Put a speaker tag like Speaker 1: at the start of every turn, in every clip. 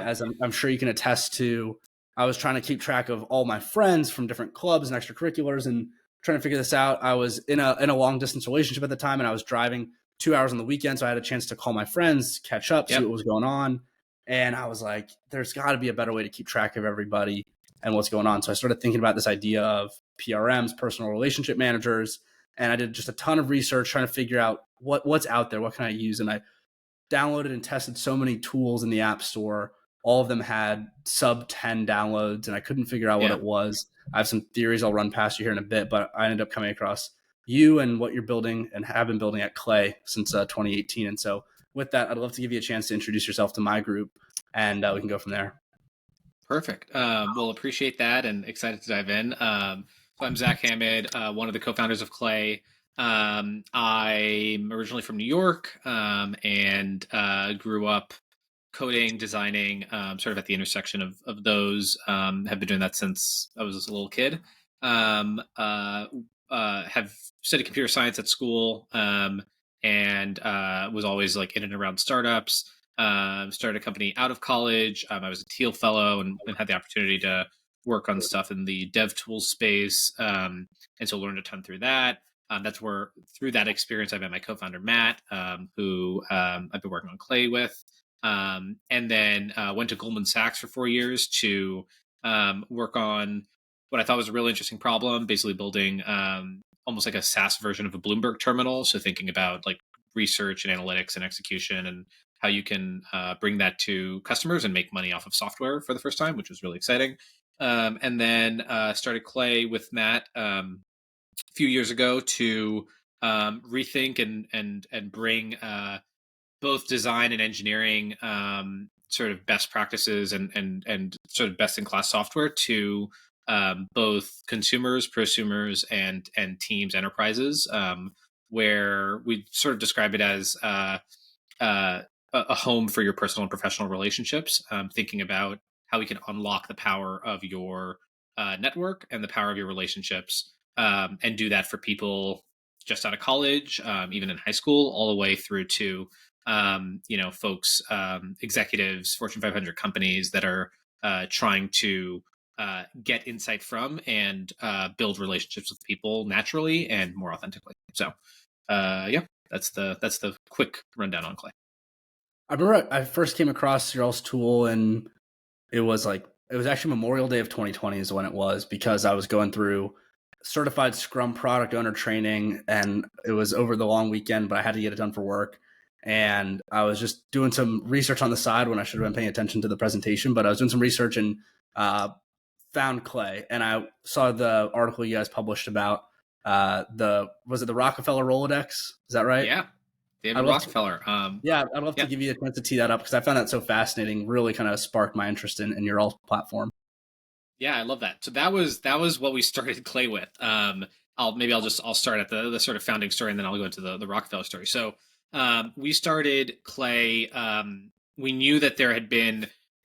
Speaker 1: as I'm sure you can attest to, I was trying to keep track of all my friends from different clubs and extracurriculars and trying to figure this out. I was in a long distance relationship at the time, and I was driving 2 hours on the weekend. So I had a chance to call my friends, catch up, see
Speaker 2: Yep.
Speaker 1: what was going on. And I was like, there's got to be a better way to keep track of everybody and what's going on. So I started thinking about this idea of PRMs, personal relationship managers. And I did just a ton of research trying to figure out what's out there. What can I use? And I downloaded and tested so many tools in the App Store. All of them had sub 10 downloads, and I couldn't figure out what it was. I have some theories I'll run past you here in a bit, but I ended up coming across you and what you're building and have been building at Clay since 2018. And so with that, I'd love to give you a chance to introduce yourself to my group, and we can go from there.
Speaker 2: Perfect. Well, appreciate that and excited to dive in. So I'm Zach Hammond, one of the co-founders of Clay. I'm originally from New York and grew up coding, designing, sort of at the intersection of those. Have been doing that since I was a little kid. Have studied computer science at school and was always like in and around startups. Started a company out of college. I was a Teal fellow and had the opportunity to work on stuff in the dev tools space. And so learned a ton through that. That's where, through that experience, I met my co-founder, Matt, who I've been working on Clay with. And then went to Goldman Sachs for 4 years to work on what I thought was a really interesting problem, basically building almost like a SaaS version of a Bloomberg terminal. So thinking about like research and analytics and execution and how you can bring that to customers and make money off of software for the first time, which was really exciting. And then started Clay with Matt a few years ago to rethink and bring both design and engineering sort of best practices and sort of best in class software to both consumers, prosumers, and teams, enterprises, where we sort of describe it as a home for your personal and professional relationships. Thinking about how we can unlock the power of your network and the power of your relationships, and do that for people just out of college, even in high school, all the way through to folks, executives, Fortune 500 companies that are trying to get insight from and build relationships with people naturally and more authentically. So, that's the quick rundown on Clay.
Speaker 1: I remember I first came across your all's tool, and it was actually Memorial Day of 2020 is when it was, because I was going through certified Scrum product owner training, and it was over the long weekend, but I had to get it done for work. And I was just doing some research on the side when I should have been paying attention to the presentation, but I was doing some research and found Clay, and I saw the article you guys published about was it the Rockefeller Rolodex? Is that right?
Speaker 2: Yeah. David Rockefeller.
Speaker 1: I'd love to give you a chance to tee that up, because I found that so fascinating. Really kind of sparked my interest in your all platform.
Speaker 2: Yeah, I love that. So that was what we started Clay with. I'll start at the sort of founding story, and then I'll go into the Rockefeller story. So we started Clay. We knew that there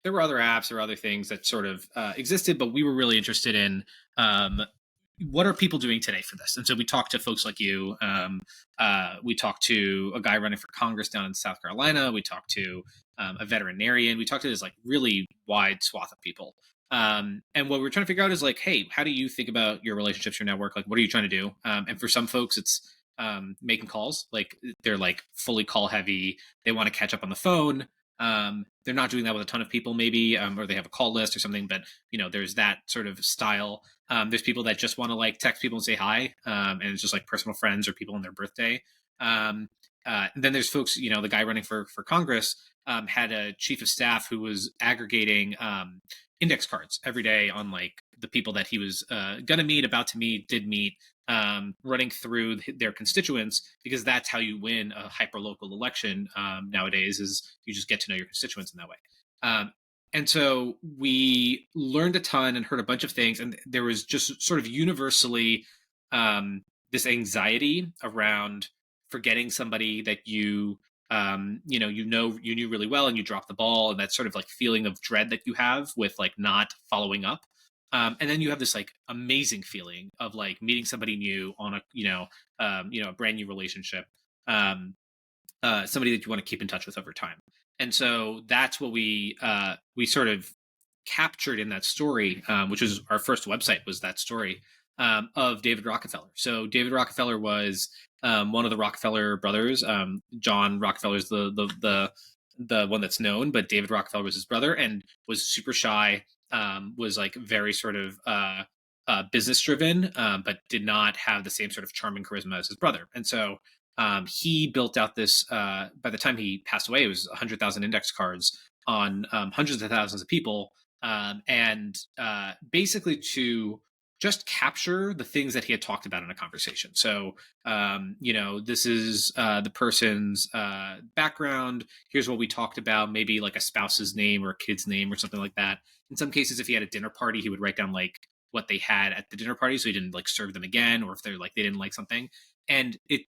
Speaker 2: were other apps or other things that sort of existed, but we were really interested in what are people doing today for this? And so we talked to folks like you. We talked to a guy running for Congress down in South Carolina. We talked to a veterinarian. We talked to this like really wide swath of people. And what we're trying to figure out is like, hey, how do you think about your relationships, your network? Like, what are you trying to do? And for some folks, it's making calls. Like they're like fully call heavy. They want to catch up on the phone. They're not doing that with a ton of people, maybe, or they have a call list or something. But there's that sort of style. There's people that just want to like text people and say hi, and it's just like personal friends or people on their birthday. And then there's folks, the guy running for Congress had a chief of staff who was aggregating index cards every day on like the people that he was going to meet, about to meet, did meet, running through their constituents, because that's how you win a hyper-local election nowadays, is you just get to know your constituents in that way. And so we learned a ton and heard a bunch of things, and there was just sort of universally this anxiety around forgetting somebody that you knew really well, and you drop the ball, and that sort of like feeling of dread that you have with like not following up. And then you have this like amazing feeling of like meeting somebody new on a brand new relationship, somebody that you want to keep in touch with over time. And so that's what we sort of captured in that story, which was our first website, was that story of David Rockefeller. So David Rockefeller was one of the Rockefeller brothers. John Rockefeller is the one that's known, but David Rockefeller was his brother and was super shy. Was like very sort of business driven, but did not have the same sort of charm and charisma as his brother. And so he built out this. By the time he passed away, it was 100,000 index cards on hundreds of thousands of people, and basically to just capture the things that he had talked about in a conversation. So, this is the person's background. Here's what we talked about, maybe like a spouse's name or a kid's name or something like that. In some cases, if he had a dinner party, he would write down like what they had at the dinner party so he didn't like serve them again, or if they're like they didn't like something. And it,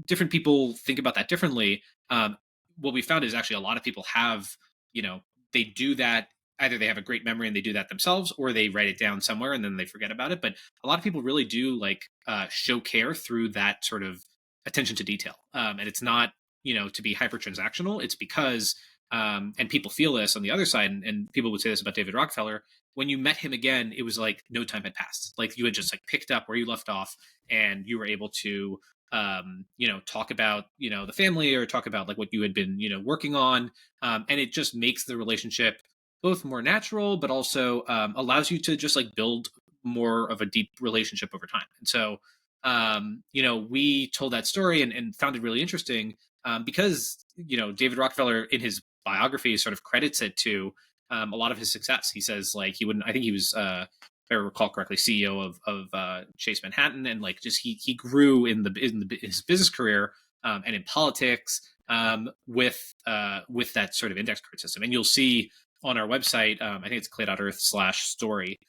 Speaker 2: different people think about that differently. What we found is actually a lot of people have, they do that. Either they have a great memory and they do that themselves, or they write it down somewhere and then they forget about it. But a lot of people really do like show care through that sort of attention to detail. And it's not, to be hyper transactional. It's because, and people feel this on the other side, and people would say this about David Rockefeller. When you met him again, it was like no time had passed. Like you had just like picked up where you left off, and you were able to talk about, the family, or talk about like what you had been, working on. And it just makes the relationship both more natural, but also allows you to just like build more of a deep relationship over time. And so, we told that story and found it really interesting, because, David Rockefeller in his biography sort of credits it to a lot of his success. He says like he wouldn't, I think he was, if I recall correctly, CEO of Chase Manhattan, and like just he grew in his business career, and in politics, with that sort of index card system. And you'll see on our website, I think it's clay.earth/story.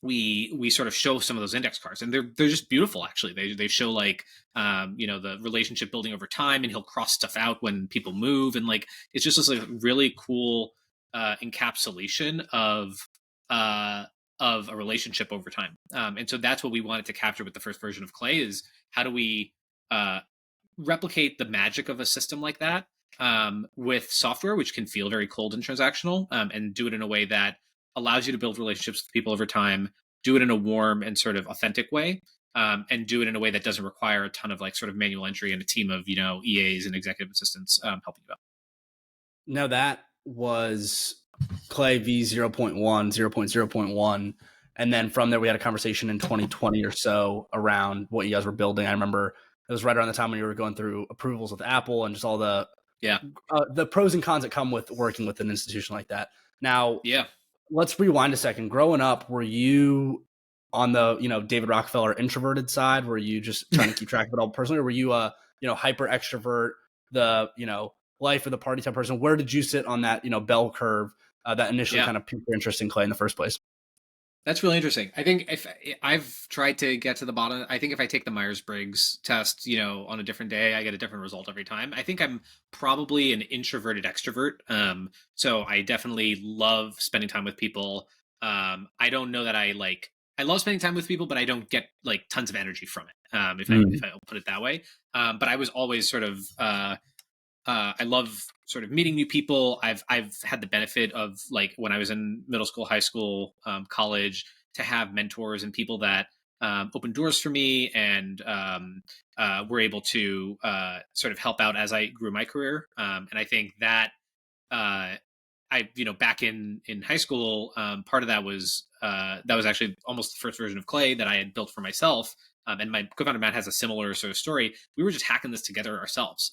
Speaker 2: We sort of show some of those index cards, and they're just beautiful. Actually, they show like the relationship building over time, and he'll cross stuff out when people move, and like it's just this like really cool encapsulation uh, of a relationship over time. And so that's what we wanted to capture with the first version of Clay: is how do we uh, replicate the magic of a system like that, with software, which can feel very cold and transactional, and do it in a way that allows you to build relationships with people over time, do it in a warm and sort of authentic way, and do it in a way that doesn't require a ton of like sort of manual entry and a team of, EAs and executive assistants helping you out.
Speaker 1: No, that was Clay V 0.1, 0.0.1. And then from there, we had a conversation in 2020 or so around what you guys were building. I remember it was right around the time when you were going through approvals with Apple and just all
Speaker 2: Yeah.
Speaker 1: the pros and cons that come with working with an institution like that. Now,
Speaker 2: Yeah.
Speaker 1: let's rewind a second. Growing up, were you on the, David Rockefeller introverted side? Were you just trying to keep track of it all personally? Or were you a, hyper extrovert, the, life of the party type person? Where did you sit on that, bell curve that initially
Speaker 2: Yeah.
Speaker 1: kind of piqued your interest in Clay in the first place?
Speaker 2: That's really interesting. I think if I've tried to get to the bottom, I think if I take the Myers-Briggs test, on a different day, I get a different result every time. I think I'm probably an introverted extrovert. So I definitely love spending time with people. I don't know that I love spending time with people, but I don't get like tons of energy from it. If I put it that way. But I was always sort of, I love sort of meeting new people. I've had the benefit of like when I was in middle school, high school, college, to have mentors and people that opened doors for me, and were able to sort of help out as I grew my career. And I think that uh, back in high school, part of that was actually almost the first version of Clay that I had built for myself. And my co-founder Matt has a similar sort of story. We were just hacking this together ourselves.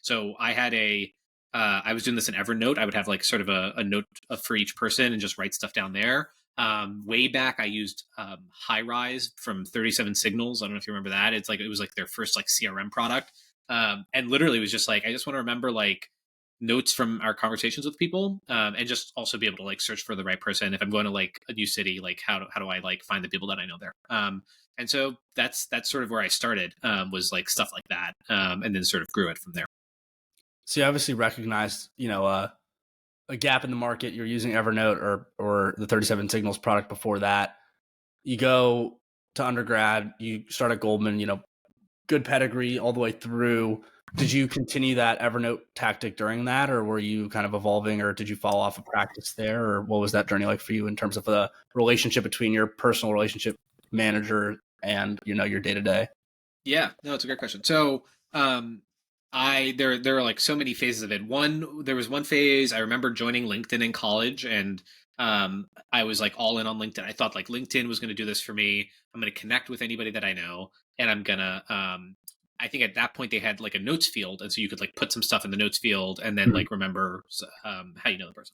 Speaker 2: So I was doing this in Evernote. I would have like sort of a note for each person and just write stuff down there. Way back, I used High Rise from 37 Signals. I don't know if you remember that. It was like their first like CRM product. And literally it was just like, I just want to remember like notes from our conversations with people, and just also be able to like search for the right person. If I'm going to like a new city, like how do I like find the people that I know there? And so that's sort of where I started, was like stuff like that, and then sort of grew it from there.
Speaker 1: So you obviously recognized, a gap in the market. You're using Evernote or the 37 Signals product before that. You go to undergrad, you start at Goldman, good pedigree all the way through. Did you continue that Evernote tactic during that, or were you kind of evolving, or did you fall off of practice there, or what was that journey like for you in terms of the relationship between your personal relationship manager and your day to day?
Speaker 2: Yeah, no, it's a great question. So, there are like so many phases of it. There was one phase I remember joining LinkedIn in college, and I was like all in on LinkedIn. I thought like LinkedIn was going to do this for me. I'm going to connect with anybody that I know, and I'm gonna. I think at that point they had like a notes field, and so you could like put some stuff in the notes field, and then
Speaker 1: Mhm.
Speaker 2: like remember how you know the person.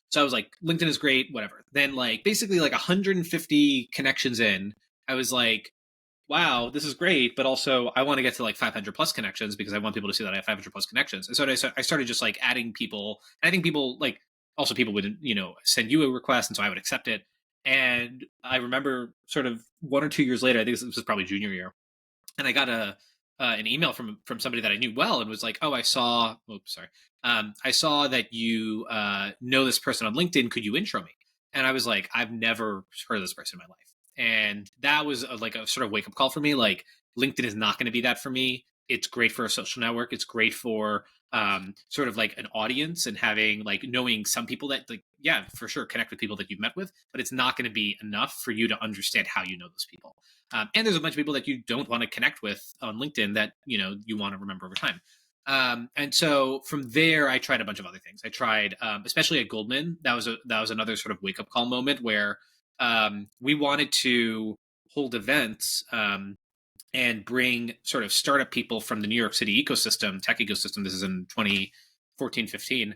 Speaker 2: So I was like, LinkedIn is great, whatever. Then like basically like 150 connections in, I was like, wow, this is great, but also I want to get to like 500 plus connections because I want people to see that I have 500 plus connections. And so I started just like adding people. And I think people like also people would, send you a request. And so I would accept it. And I remember sort of 1 or 2 years later, I think this was probably junior year, and I got an email from somebody that I knew well and was like, "Oh, I saw. Oops, sorry. I saw that you know this person on LinkedIn. Could you intro me?" And I was like, "I've never heard of this person in my life." And that was like a sort of wake up call for me. Like LinkedIn is not going to be that for me. It's great for a social network. It's great for sort of like an audience and having like knowing some people that like yeah for sure connect with people that you've met with, but it's not going to be enough for you to understand how you know those people. And there's a bunch of people that you don't want to connect with on LinkedIn that you want to remember over time. And so from there, I tried a bunch of other things. I tried, especially at Goldman. That was another sort of wake up call moment where we wanted to hold events and bring sort of startup people from the New York City ecosystem, tech ecosystem. This is in 2014, 15,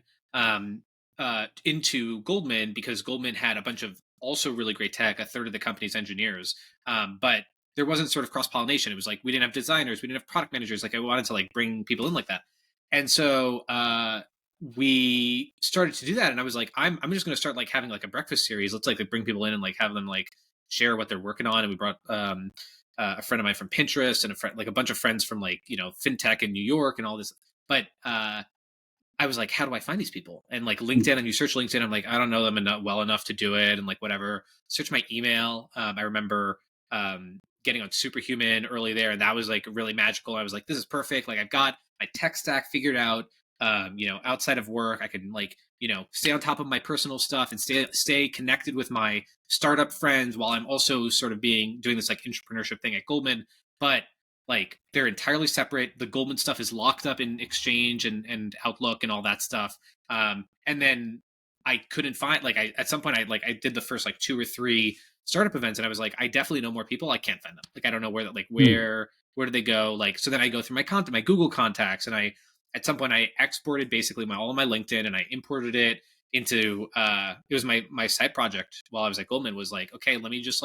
Speaker 2: into Goldman because Goldman had a bunch of also really great tech, a third of the company's engineers. But there wasn't sort of cross pollination. It was like we didn't have designers, we didn't have product managers. Like I wanted to like bring people in like that. And so we started to do that. And I was like, I'm just going to start like having like a breakfast series. Let's like bring people in and like have them like share what they're working on. And we brought a friend of mine from Pinterest and a bunch of friends from like fintech in New York and all this. But I was like, how do I find these people? And like LinkedIn, and you search LinkedIn, I'm like, I don't know them well enough to do it, and like whatever. Search my email. I remember getting on Superhuman early there, and that was like really magical. I was like, this is perfect. Like I've got my tech stack figured out. Outside of work, I can like stay on top of my personal stuff and stay connected with my startup friends while I'm also sort of doing this like entrepreneurship thing at Goldman. But like they're entirely separate. The Goldman stuff is locked up in Exchange and Outlook and all that stuff. And then I couldn't find like I at some point I did the first like 2 or 3 startup events and I was like I definitely know more people. I can't find them. Like I don't know where do they go? Like so then I go through my Google contacts and I at some point I exported basically all of my LinkedIn and I imported it into it was my side project while I was at Goldman was like okay let me just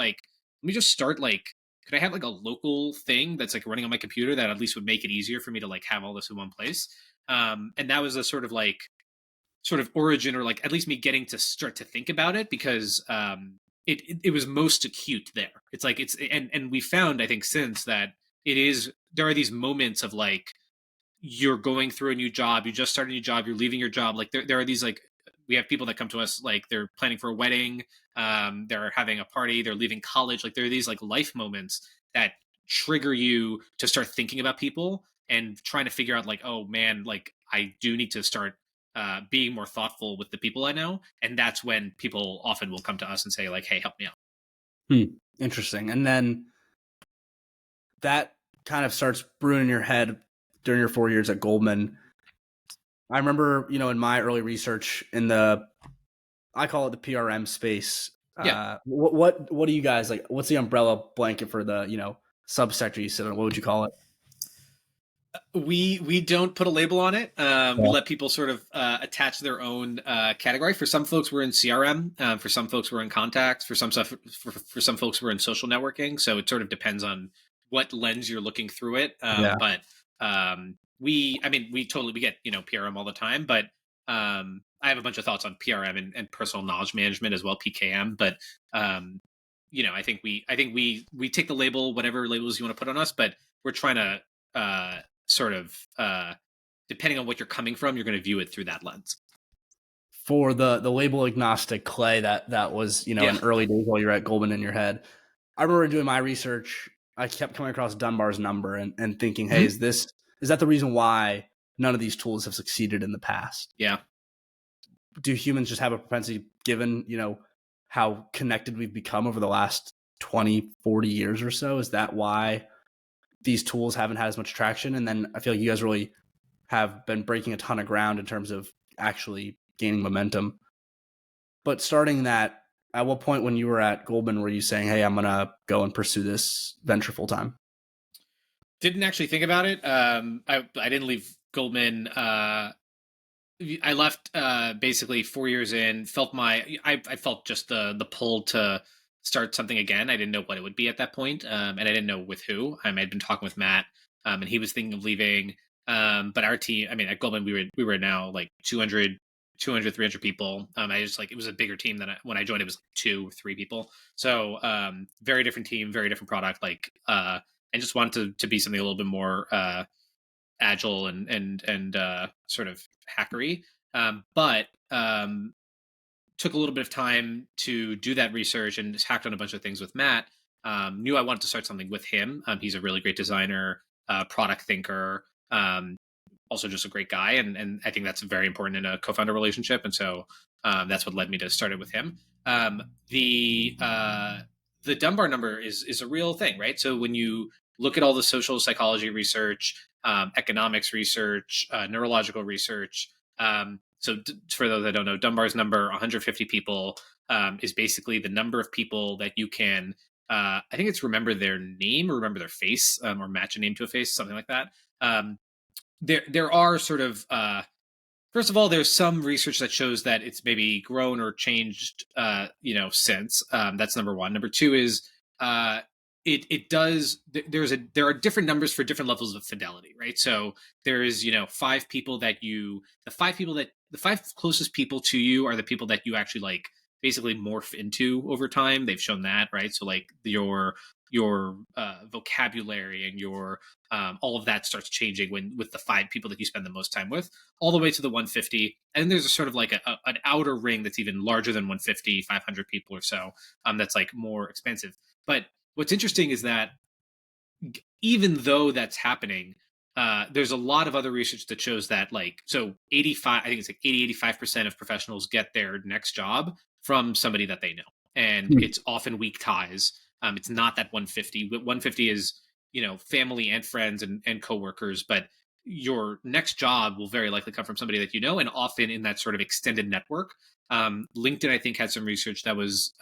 Speaker 2: start like could I have like a local thing that's like running on my computer that at least would make it easier for me to like have all this in one place? And that was a sort of origin or like at least me getting to start to think about it because it was most acute there. It's like and we found I think since that there are these moments of like you're going through a new job, you just started a new job, you're leaving your job. Like there are these like we have people that come to us like they're planning for a wedding, they're having a party, they're leaving college. Like there are these like life moments that trigger you to start thinking about people and trying to figure out like, oh man, like I do need to start being more thoughtful with the people I know. And that's when people often will come to us and say like, hey, help me out.
Speaker 1: Interesting. And then that kind of starts brewing in your head during your 4 years at Goldman. I remember, in my early research in I call it the PRM space.
Speaker 2: Yeah.
Speaker 1: What do you guys like? What's the umbrella blanket for the, subsector you sit on? What would you call it?
Speaker 2: We don't put a label on it. We
Speaker 1: Yeah.
Speaker 2: let people sort of attach their own category. For some folks, we're in CRM. For some folks, we're in contacts. For some stuff, for some folks, we're in social networking. So it sort of depends on what lens you're looking through it.
Speaker 1: Yeah.
Speaker 2: But we get PRM all the time. But I have a bunch of thoughts on PRM and personal knowledge management as well, PKM. But I think we take the label, whatever labels you want to put on us, but we're trying to sort of depending on what you're coming from, you're going to view it through that lens.
Speaker 1: For the label agnostic Clay, that was, in early days while you're at Goldman in your head. I remember doing my research I kept coming across Dunbar's number and thinking, hey,
Speaker 2: Mhm.
Speaker 1: is that the reason why none of these tools have succeeded in the past?
Speaker 2: Yeah.
Speaker 1: Do humans just have a propensity, given, how connected we've become over the last 20, 40 years or so? Is that why these tools haven't had as much traction? And then I feel like you guys really have been breaking a ton of ground in terms of actually gaining momentum. But starting that, at what point when you were at Goldman were you saying, hey, I'm going to go and pursue this venture full time?
Speaker 2: Didn't actually think about it. I didn't leave Goldman. I left basically 4 years in. I felt just the pull to start something again. I didn't know what it would be at that point, and I didn't know with who. I had been talking with Matt, and he was thinking of leaving. But our team, I mean, at Goldman, we were now like 200, 300 people. I just like it was a bigger team than when I joined. It was like 2, 3 people. So very different team, very different product. And just wanted to be something a little bit more agile and sort of hackery. But took a little bit of time to do that research and just hacked on a bunch of things with Matt. Knew I wanted to start something with him. He's a really great designer, product thinker, also just a great guy, and I think that's very important in a co-founder relationship. And so that's what led me to start it with him. Um, the Dunbar number is a real thing, right? So when you look at all the social psychology research, economics research, neurological research. For those that don't know, Dunbar's number, 150 people, is basically the number of people that you can, I think it's remember their name or remember their face, or match a name to a face, something like that. There are sort of first of all, there's some research that shows that it's maybe grown or changed, since. That's number one. Number two is uh, it does. There are different numbers for different levels of fidelity, right? So there is the five closest people to you are the people that you actually like basically morph into over time. They've shown that, right? So like your vocabulary and your all of that starts changing when with the five people that you spend the most time with, all the way to the 150. And then there's a sort of like an outer ring that's even larger than 150, 500 people or so. That's like more expensive. But what's interesting is that even though that's happening, there's a lot of other research that shows that like so 85, I think it's like 85% of professionals get their next job from somebody that they know, and
Speaker 1: Hmm.
Speaker 2: it's often weak ties. It's not that 150. 150 is family and friends and coworkers, but your next job will very likely come from somebody that you know, and often in that sort of extended network. LinkedIn, I think, had some research that was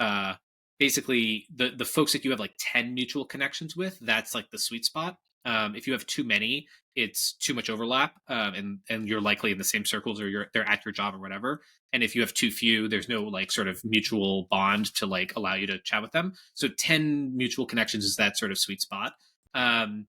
Speaker 2: basically the folks that you have like 10 mutual connections with, that's like the sweet spot. If you have too many, it's too much overlap, and you're likely in the same circles, or they're at your job or whatever. And if you have too few, there's no like sort of mutual bond to like allow you to chat with them. So 10 mutual connections is that sort of sweet spot. um,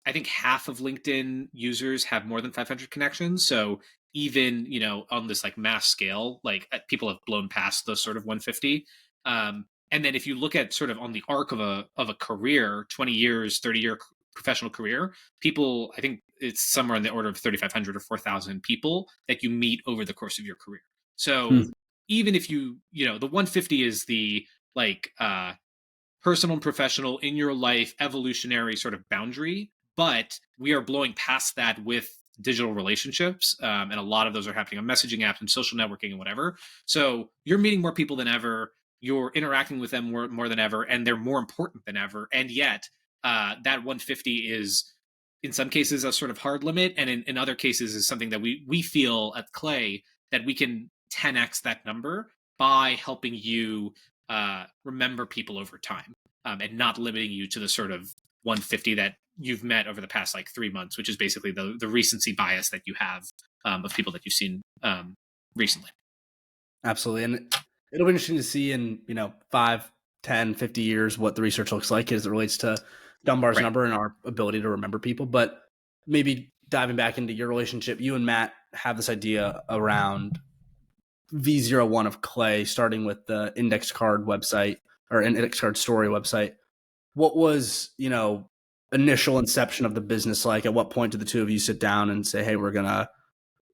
Speaker 2: I think half of LinkedIn users have more than 500 connections. So even on this like mass scale, like people have blown past the sort of 150. And then if you look at sort of on the arc of a career, 20 years, 30-year professional career, people, I think it's somewhere in the order of 3,500 or 4,000 people that you meet over the course of your career. So
Speaker 1: Hmm.
Speaker 2: even if the 150 is the like personal and professional in your life evolutionary sort of boundary, but we are blowing past that with digital relationships, and a lot of those are happening on messaging apps and social networking and whatever. So you're meeting more people than ever, you're interacting with them more than ever, and they're more important than ever. And yet that 150 is in some cases a sort of hard limit, and in other cases is something that we feel at Clay that we can 10x that number by helping you remember people over time, and not limiting you to the sort of 150 that you've met over the past like 3 months, which is basically the recency bias that you have, of people that you've seen recently.
Speaker 1: Absolutely. And it'll be interesting to see in, 5, 10, 50 years what the research looks like as it relates to Dunbar's
Speaker 2: Right.
Speaker 1: number and our ability to remember people. But maybe diving back into your relationship, you and Matt have this idea around V01 of Clay, starting with the index card website or index card story website. What was, initial inception of the business like? At what point did the two of you sit down and say, hey, we're going to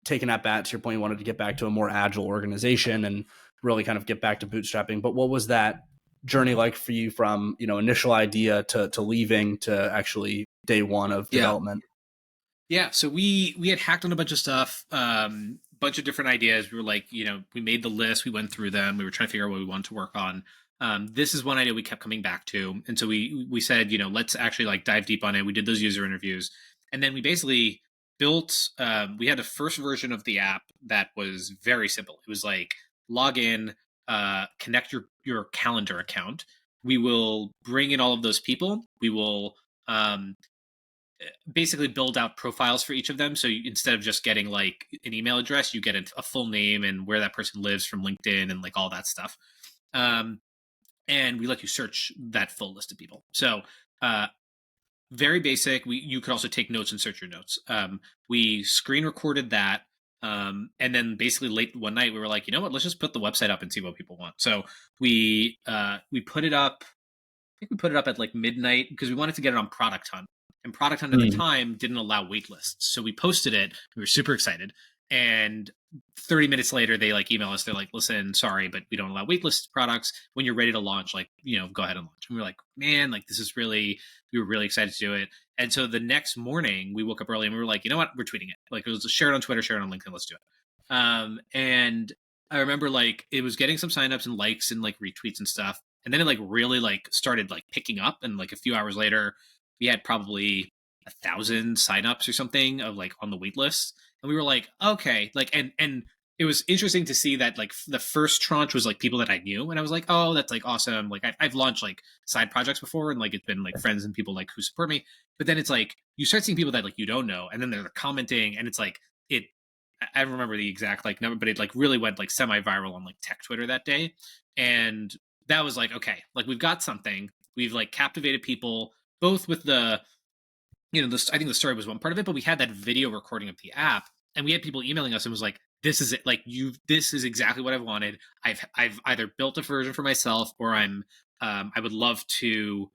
Speaker 1: taking that bat to your point, you wanted to get back to a more agile organization and really kind of get back to bootstrapping. But what was that journey like for you from, initial idea to leaving to actually day one of development?
Speaker 2: Yeah, so we had hacked on a bunch of stuff, bunch of different ideas. We were like, we made the list, we went through them, we were trying to figure out what we wanted to work on. This is one idea we kept coming back to, and so we said, let's actually like dive deep on it. We did those user interviews, and then we basically built. We had a first version of the app that was very simple. It was like log in, connect your calendar account. We will bring in all of those people. We will basically build out profiles for each of them. So instead of just getting like an email address, you get a full name and where that person lives from LinkedIn and like all that stuff. And we let you search that full list of people. So very basic. You could also take notes and search your notes. We screen recorded that. And then basically late one night we were like, you know what, let's just put the website up and see what people want. So we put it up. I think we put it up at like midnight because we wanted to get it on Product Hunt. And Product Hunt at the time didn't allow wait lists. So we posted it. We were super excited. And 30 minutes later, they like email us. They're like, listen, sorry, but we don't allow waitlist products. When you're ready to launch, like, go ahead and launch. And we were like, man, like we were really excited to do it. And so the next morning we woke up early and we were like, you know what? We're tweeting it. Like it was share it on Twitter, share it on LinkedIn. Let's do it. And I remember like it was getting some signups and likes and like retweets and stuff. And then it like really like started like picking up. And like a few hours later, we had probably 1,000 signups or something of like on the wait list. And we were like, okay, like, and it was interesting to see that like the first tranche was like people that I knew. And I was like, oh, that's like awesome. Like I've launched like side projects before and like it's been like friends and people like who support me. But then it's like you start seeing people that like you don't know. And then they're commenting and it's like I don't remember the exact like number, but it like really went like semi-viral on like tech Twitter that day. And that was like, okay, like we've got something. We've like captivated people both with the, I think the story was one part of it, but we had that video recording of the app and we had people emailing us and was like, this is it. Like this is exactly what I've wanted. I've either built a version for myself or I would love to,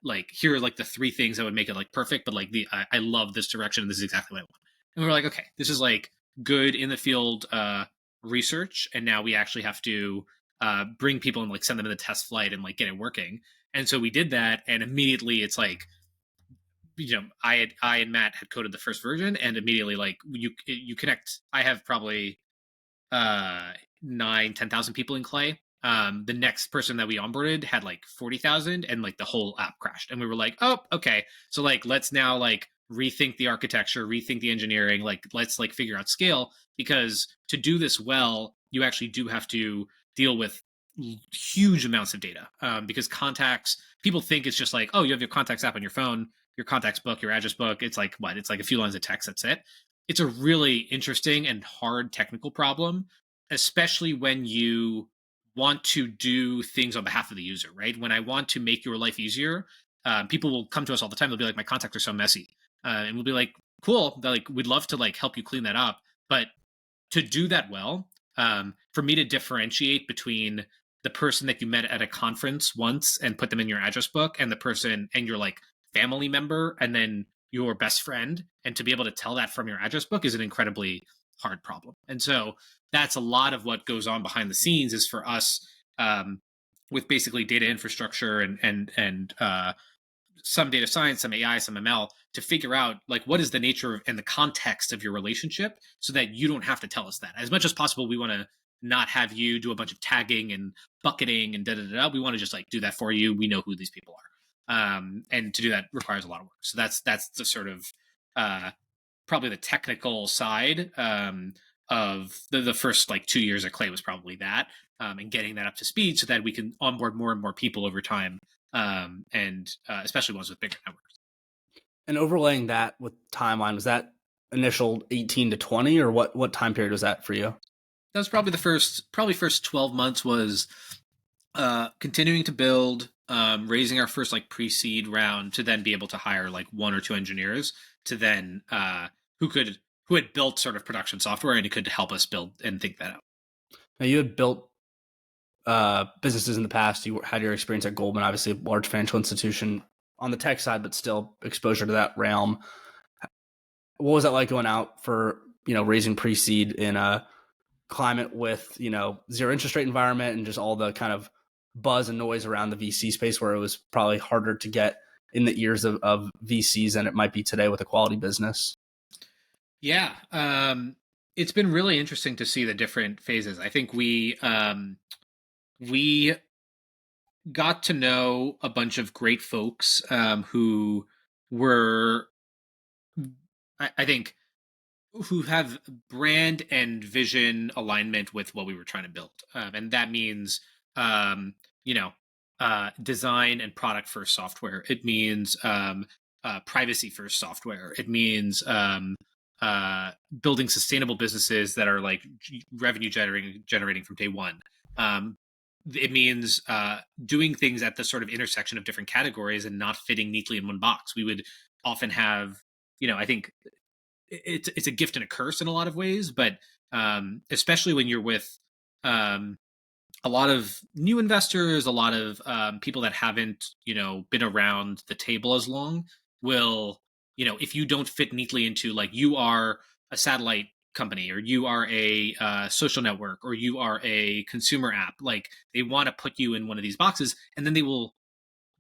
Speaker 2: like here are like the 3 things that would make it like perfect, but like I love this direction and this is exactly what I want. And we were like, okay, this is like good in the field, research. And now we actually have to, bring people and like send them in the test flight and like get it working. And so we did that, and immediately it's like, I and Matt had coded the first version, and immediately like you connect. I have probably 10,000 people in Clay. The next person that we onboarded had like 40,000, and like the whole app crashed. And we were like, oh, okay, so like let's now like rethink the architecture, rethink the engineering. Like let's like figure out scale, because to do this well, you actually do have to deal with huge amounts of data, because contacts, people think it's just like, oh, you have your contacts app on your phone, your contacts book, your address book. It's like what? It's like a few lines of text. That's it. It's a really interesting and hard technical problem, especially when you want to do things on behalf of the user, right? When I want to make your life easier, people will come to us all the time. They'll be like, my contacts are so messy. And we'll be like, cool. They're like, we'd love to like help you clean that up. But to do that well, for me to differentiate between the person that you met at a conference once and put them in your address book and the person and your like family member and then your best friend, and to be able to tell that from your address book is an incredibly hard problem. And so that's a lot of what goes on behind the scenes is for us, with basically data infrastructure and some data science, some AI, some ML, to figure out like what is the nature and the context of your relationship so that you don't have to tell us that. As much as possible, we want to not have you do a bunch of tagging and bucketing and da. We want to just like do that for you. We know who these people are. And to do that requires a lot of work. So that's the sort of probably the technical side, of the first like 2 years at Clay was probably that, and getting that up to speed so that we can onboard more and more people over time, and especially ones with bigger networks.
Speaker 1: And overlaying that with timeline, was that initial 18 to 20, or what time period was that for you?
Speaker 2: That was probably the first 12 months was continuing to build, raising our first like pre-seed round to then be able to hire like 1 or 2 engineers to then who had built sort of production software and could help us build and think that out.
Speaker 1: Now, you had built businesses in the past. You had your experience at Goldman, obviously a large financial institution on the tech side, but still exposure to that realm. What was that like going out for, raising pre-seed in a climate with, zero interest rate environment and just all the kind of buzz and noise around the VC space where it was probably harder to get in the ears of VCs than it might be today with a quality business.
Speaker 2: Yeah. It's been really interesting to see the different phases. I think we got to know a bunch of great folks who were, I think, who have brand and vision alignment with what we were trying to build, and that means, um, you know, design and product first software. It means privacy first software. It means building sustainable businesses that are like revenue generating from day one. Um, it means doing things at the sort of intersection of different categories and not fitting neatly in one box. We would often have, I think it's a gift and a curse in a lot of ways, but especially when you're with um, a lot of new investors, a lot of people that haven't, been around the table as long, will, if you don't fit neatly into, like, you are a satellite company, or you are a social network, or you are a consumer app, like, they want to put you in one of these boxes, and then they will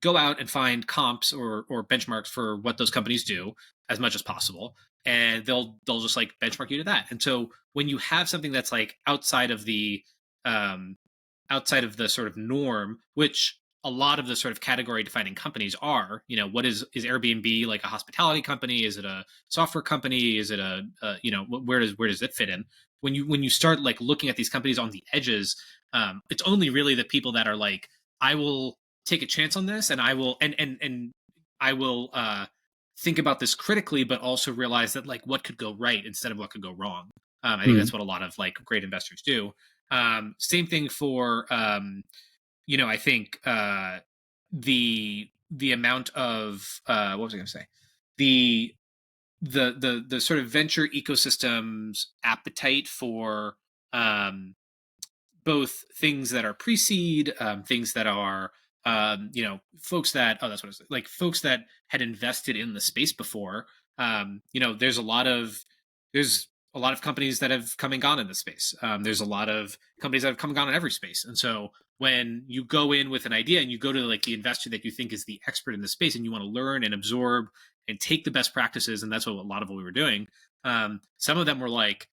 Speaker 2: go out and find comps or benchmarks for what those companies do as much as possible, and they'll just like benchmark you to that. And so when you have something that's like um outside of the sort of norm, which a lot of the sort of category defining companies are, what is Airbnb? Like, a hospitality company? Is it a software company? Is it where does it fit in? When you start like looking at these companies on the edges, it's only really the people that are like, I will take a chance on this, and I will and I will think about this critically, but also realize that, like, what could go right instead of what could go wrong. I think
Speaker 1: Hmm.
Speaker 2: that's what a lot of like great investors do. Same thing for I think the amount of what was I going to say, the the sort of venture ecosystem's appetite for both things that are pre-seed, things that are, folks that, oh, that's what it is, like, folks that had invested in the space before. There's a lot of companies that have come and gone in the space. There's a lot of companies that have come and gone in every space. And so when you go in with an idea and you go to like the investor that you think is the expert in the space, and you want to learn and absorb and take the best practices, and that's what a lot of what we were doing. Some of them were like,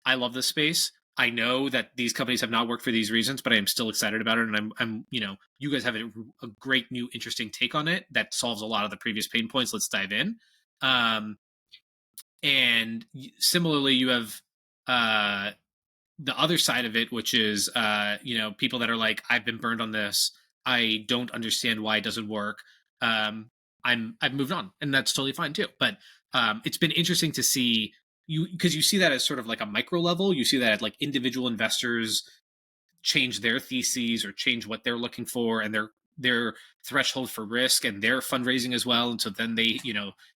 Speaker 2: I love this space. I know that these companies have not worked for these reasons, but I am still excited about it. And you guys have a great new, interesting take on it that solves a lot of the previous pain points. Let's dive in. Um, and similarly, you have uh, the other side of it, which is, people that are like, I've been burned on this. I don't understand why it doesn't work. I've moved on, and that's totally fine too. But it's been interesting to see you, because you see that as sort of like a micro level. You see that at like individual investors change their theses or change what they're looking for, and their threshold for risk and their fundraising as well. And so then they,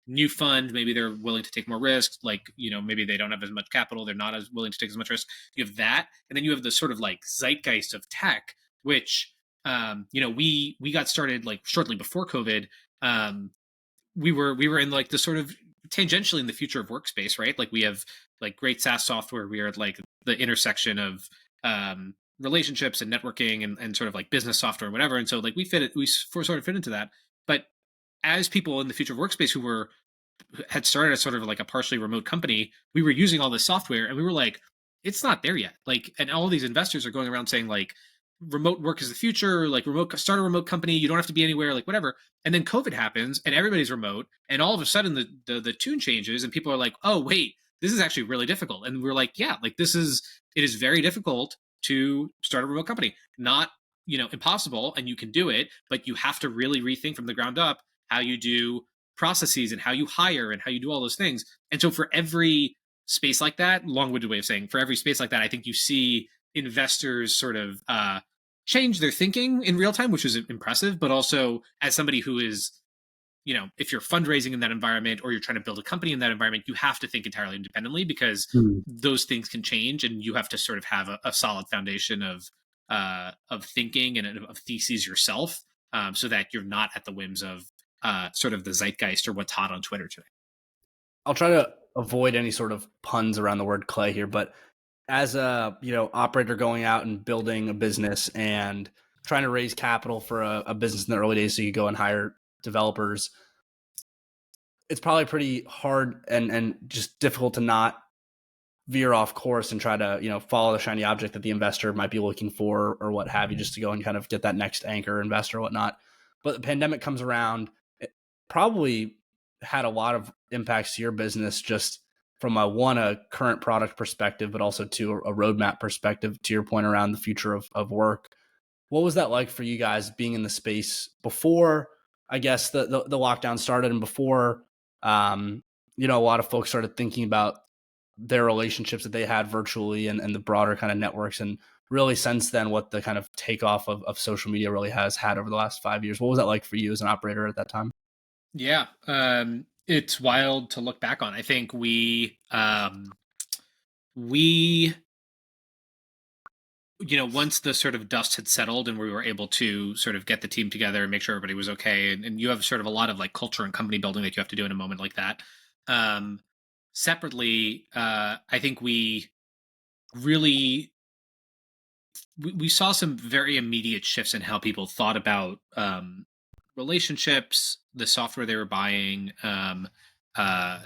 Speaker 2: new fund, maybe they're willing to take more risk, like, maybe they don't have as much capital, they're not as willing to take as much risk. You have that, and then you have the sort of like zeitgeist of tech, which we got started like shortly before COVID. We were in like the sort of tangentially in the future of workspace, right? Like, we have like great SaaS software. We are at like the intersection of relationships and networking, and sort of like business software and whatever. And so like we sort of fit into that. But as people in the future of workspace who had started as sort of like a partially remote company, we were using all this software, and we were like, it's not there yet. Like, and all these investors are going around saying like, remote work is the future, like, start a remote company, you don't have to be anywhere, like, whatever. And then COVID happens and everybody's remote, and all of a sudden the tune changes, and people are like, oh wait, this is actually really difficult. And we're like, yeah, like, it is very difficult to start a remote company. Not, impossible, and you can do it, but you have to really rethink from the ground up how you do processes and how you hire and how you do all those things. And so for every space like that, long-winded way of saying, for every space like that, I think you see investors sort of change their thinking in real time, which is impressive. But also, as somebody who is, if you're fundraising in that environment, or you're trying to build a company in that environment, you have to think entirely independently, because
Speaker 1: Hmm.
Speaker 2: those things can change, and you have to sort of have a solid foundation of thinking and of theses yourself, so that you're not at the whims of sort of the zeitgeist or what's hot on Twitter today.
Speaker 1: I'll try to avoid any sort of puns around the word clay here, but as a operator going out and building a business and trying to raise capital for a business in the early days so you could go and hire developers, it's probably pretty hard and just difficult to not veer off course and try to, follow the shiny object that the investor might be looking for or what have you, just to go and kind of get that next anchor investor or whatnot. But the pandemic comes around, it probably had a lot of impacts to your business, just from a current product perspective, but also to a roadmap perspective, to your point around the future of work. What was that like for you guys being in the space before, I guess, the lockdown started, and before, a lot of folks started thinking about their relationships that they had virtually and the broader kind of networks, and really since then, what the kind of takeoff of social media really has had over the last 5 years? What was that like for you as an operator at that time?
Speaker 2: Yeah, it's wild to look back on. I think we once the sort of dust had settled and we were able to sort of get the team together and make sure everybody was okay, and you have sort of a lot of like culture and company building that you have to do in a moment like that. Um, Separately, I think we really we saw some very immediate shifts in how people thought about relationships, the software they were buying, uh,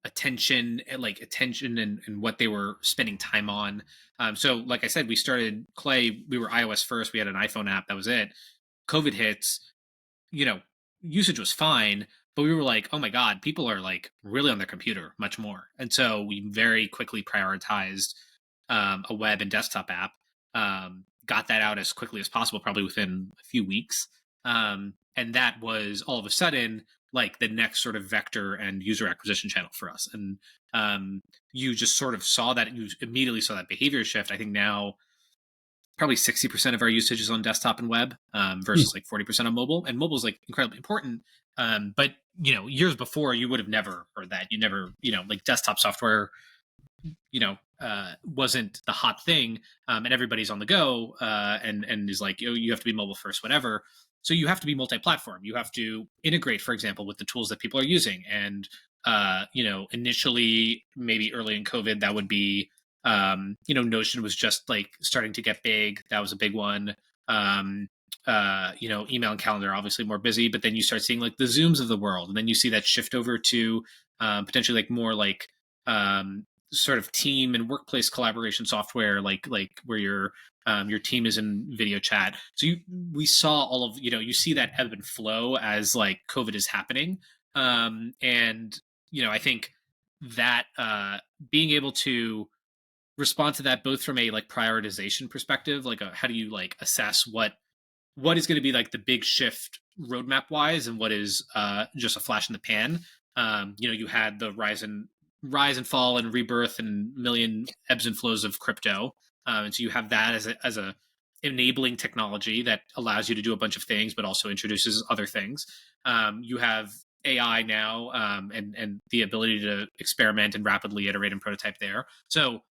Speaker 2: attention and what they were spending time on. So, like I said, we started Clay. We were iOS first. We had an iPhone app. That was it. COVID hits, you know, usage was fine, but we were like, oh my God, people are like really on their computer much more. And so we very quickly prioritized a web and desktop app, got that out as quickly as possible, probably within a few weeks. And that was all of a sudden like the next sort of vector and user acquisition channel for us. And you just sort of saw that, you immediately saw that behavior shift. I think now probably 60% of our usage is on desktop and web versus like 40% on mobile. And mobile is like incredibly important. But, years before, you would have never heard that. You never, like desktop software, wasn't the hot thing, and everybody's on the go, and is like, you have to be mobile first, whatever. So you have to be multi-platform. You have to integrate, for example, with the tools that people are using. And initially, maybe early in COVID, that would be, Notion was just like starting to get big. That was a big one. Email and calendar obviously more busy, but then you start seeing like the Zooms of the world, and then you see that shift over to potentially like more like sort of team and workplace collaboration software, like where your team is in video chat. So we saw all of, you see that ebb and flow as like COVID is happening. And I think that being able to respond to that both from a like prioritization perspective, like how do you like assess what is going to be like the big shift roadmap wise and what is just a flash in the pan. You had the rise and fall and rebirth and million ebbs and flows of crypto. And so you have that as a enabling technology that allows you to do a bunch of things, but also introduces other things. You have AI now, and the ability to experiment and rapidly iterate and prototype there. So,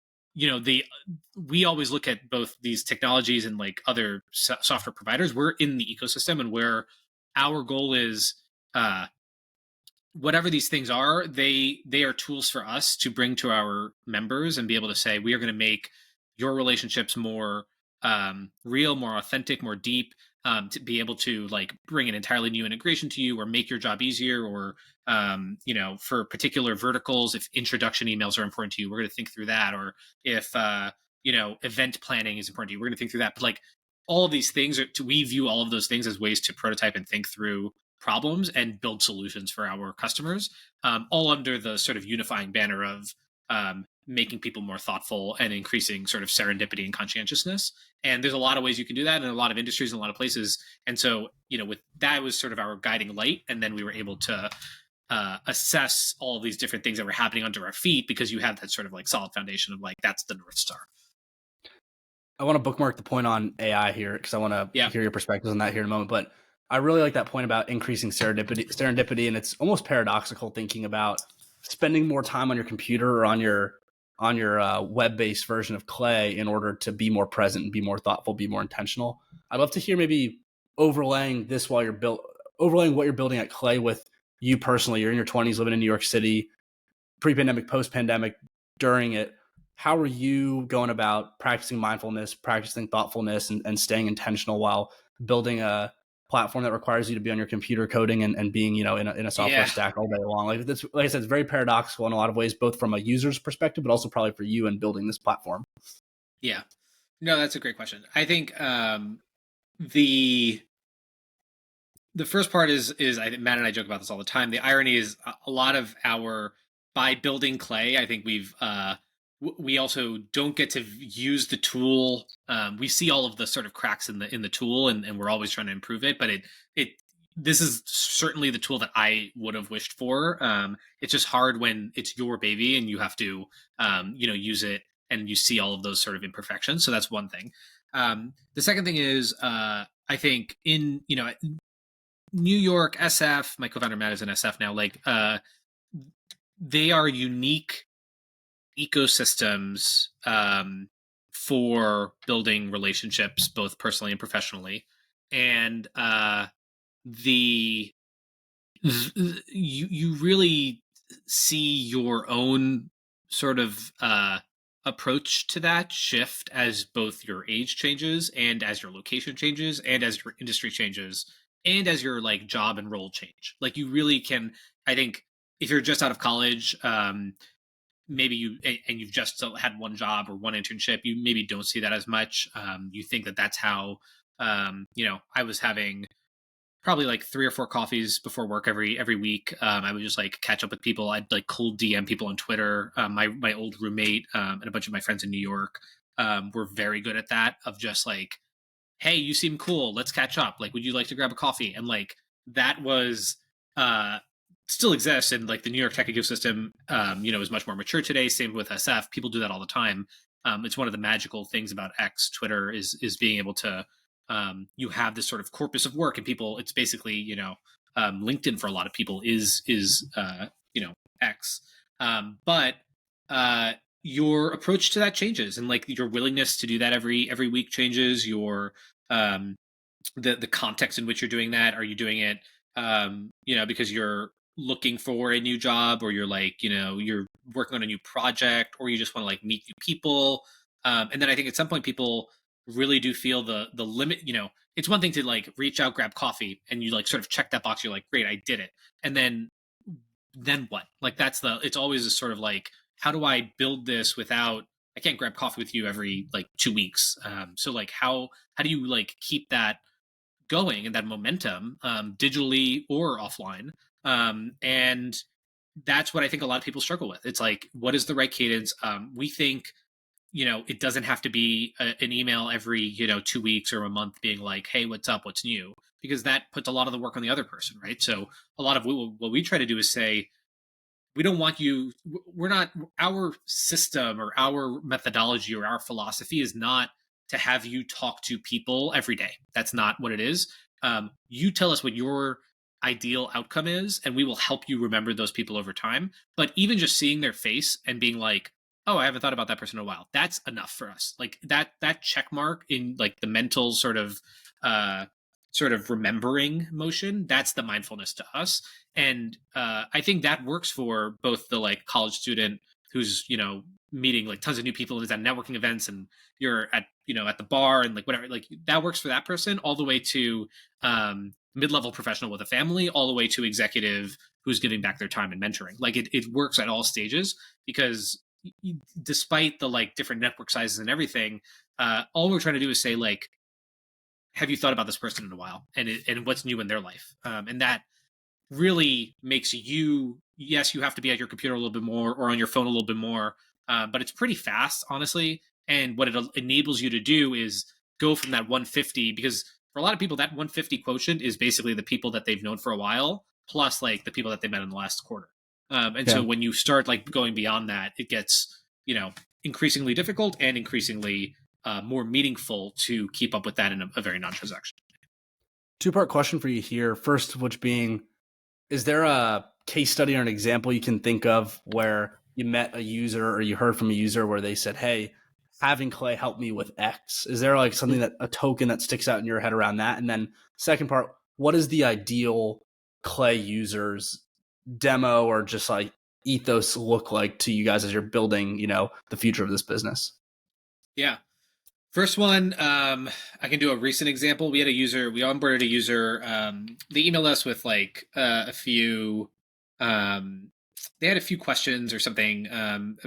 Speaker 2: we always look at both these technologies and like other software providers. We're in the ecosystem, and where our goal is, whatever these things are, they are tools for us to bring to our members and be able to say, we are going to make your relationships more real, more authentic, more deep, to be able to like bring an entirely new integration to you or make your job easier, or for particular verticals, if introduction emails are important to you, we're going to think through that. Or if event planning is important to you, we're going to think through that. But like all of these things we view all of those things as ways to prototype and think through problems and build solutions for our customers, all under the sort of unifying banner of making people more thoughtful and increasing sort of serendipity and conscientiousness. And there's a lot of ways you can do that in a lot of industries and a lot of places. And so, with that was sort of our guiding light. And then we were able to assess all of these different things that were happening under our feet, because you have that sort of like solid foundation of like, that's the North Star.
Speaker 1: I want to bookmark the point on AI here because I want to hear your perspectives on that here in a moment. But I really like that point about increasing serendipity, and it's almost paradoxical thinking about spending more time on your computer or on your web-based version of Clay in order to be more present and be more thoughtful, be more intentional. I'd love to hear maybe overlaying what you're building at Clay with you personally. You're in your 20s, living in New York City, pre-pandemic, post-pandemic, during it. how are you going about practicing mindfulness, practicing thoughtfulness, and staying intentional while building a platform that requires you to be on your computer coding and being, in a software
Speaker 2: Yeah.
Speaker 1: stack all day long? Like this, like I said, it's very paradoxical in a lot of ways, both from a user's perspective, but also probably for you in building this platform.
Speaker 2: Yeah. No, that's a great question. I think the the first part is I think Matt and I joke about this all the time. The irony is a lot of our by building Clay, I think we also don't get to use the tool. We see all of the sort of cracks in the tool, and we're always trying to improve it. But it this is certainly the tool that I would have wished for. It's just hard when it's your baby and you have to use it and you see all of those sort of imperfections. So that's one thing. The second thing is I think in New York SF, my co-founder Matt is in SF now. Like, they are unique ecosystems for building relationships, both personally and professionally. And the you really see your own sort of approach to that shift as both your age changes and as your location changes and as your industry changes and as your like job and role change. Like you really can, I think, if you're just out of college, maybe you've just had one job or one internship, you maybe don't see that as much. You think that that's how I was having probably like 3 or 4 coffees before work every week. I would just like catch up with people. I'd like cold DM people on Twitter. My old roommate and a bunch of my friends in New York were very good at that. Of just like, hey, you seem cool. Let's catch up. Like, would you like to grab a coffee? And like that was uh, still exists, and like the New York tech ecosystem, is much more mature today. Same with SF. People do that all the time. It's one of the magical things about X, Twitter, is being able to you have this sort of corpus of work, and people. It's basically LinkedIn for a lot of people is X, but your approach to that changes, and like your willingness to do that every week changes. Your um, the context in which you're doing that. Are you doing it because you're looking for a new job, or you're like you're working on a new project, or you just want to like meet new people? And then I think at some point people really do feel the limit. It's one thing to like reach out, grab coffee, and you like sort of check that box. You're like, great, I did it. And then what? Like it's always a sort of like, how do I build this without, I can't grab coffee with you every like 2 weeks. So like how do you like keep that going and that momentum, digitally or offline? And that's what I think a lot of people struggle with. It's like, what is the right cadence? We think, it doesn't have to be an email every, 2 weeks or a month being like, hey, what's up? What's new? Because that puts a lot of the work on the other person, right? So a lot of what we try to do is say, we don't want you, we're not, our system or our methodology or our philosophy is not to have you talk to people every day. That's not what it is. You tell us what your ideal outcome is, and we will help you remember those people over time. But even just seeing their face and being like, oh, I haven't thought about that person in a while, that's enough for us. Like that check mark in like the mental sort of remembering motion, that's the mindfulness to us. And I think that works for both the like college student who's meeting like tons of new people and is at networking events, and you're at at the bar and like whatever, like that works for that person, all the way to mid-level professional with a family, all the way to executive who's giving back their time and mentoring. Like it works at all stages, because despite the like different network sizes and everything, all we're trying to do is say like, have you thought about this person in a while, and what's new in their life? And that really makes you, yes, you have to be at your computer a little bit more or on your phone a little bit more, but it's pretty fast, honestly. And what it enables you to do is go from that 150, because for a lot of people, that 150 quotient is basically the people that they've known for a while, plus like the people that they met in the last quarter. And
Speaker 1: Yeah.
Speaker 2: so when you start like going beyond that, it gets, increasingly difficult and increasingly more meaningful to keep up with that in a very non-transaction.
Speaker 1: Two-part question for you here. First, which being, is there a case study or an example you can think of where you met a user or you heard from a user where they said, hey, having Clay help me with X? Is there like something a token that sticks out in your head around that? And then second part, what is the ideal Clay user's demo or just like ethos look like to you guys as you're building, the future of this business?
Speaker 2: Yeah. First one, I can do a recent example. We onboarded a user. They emailed us with like a few, they had a few questions or something,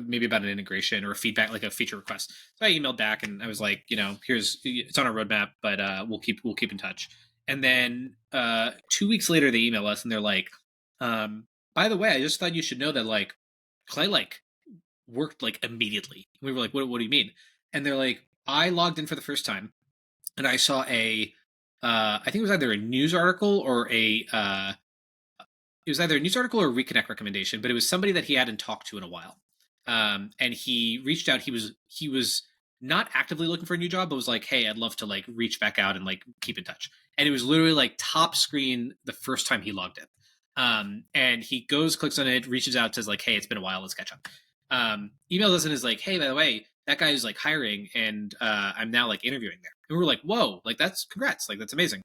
Speaker 2: maybe about an integration or a feedback, like a feature request. So I emailed back and I was like, it's on our roadmap, but we'll keep in touch. And then 2 weeks later, they email us and they're like, by the way, I just thought you should know that like Clay like worked like immediately. We were like, what do you mean? And they're like, I logged in for the first time and I saw I think it was either a news article or it was either a news article or a Reconnect recommendation, but it was somebody that he hadn't talked to in a while. And he reached out. He was not actively looking for a new job, but was like, hey, I'd love to like reach back out and like keep in touch. And it was literally like top screen the first time he logged in. And he goes, clicks on it, reaches out, says like, hey, it's been a while, let's catch up. Emails us and is like, hey, by the way, that guy is like hiring and I'm now like interviewing there. And we were like, whoa, like that's congrats, like that's amazing.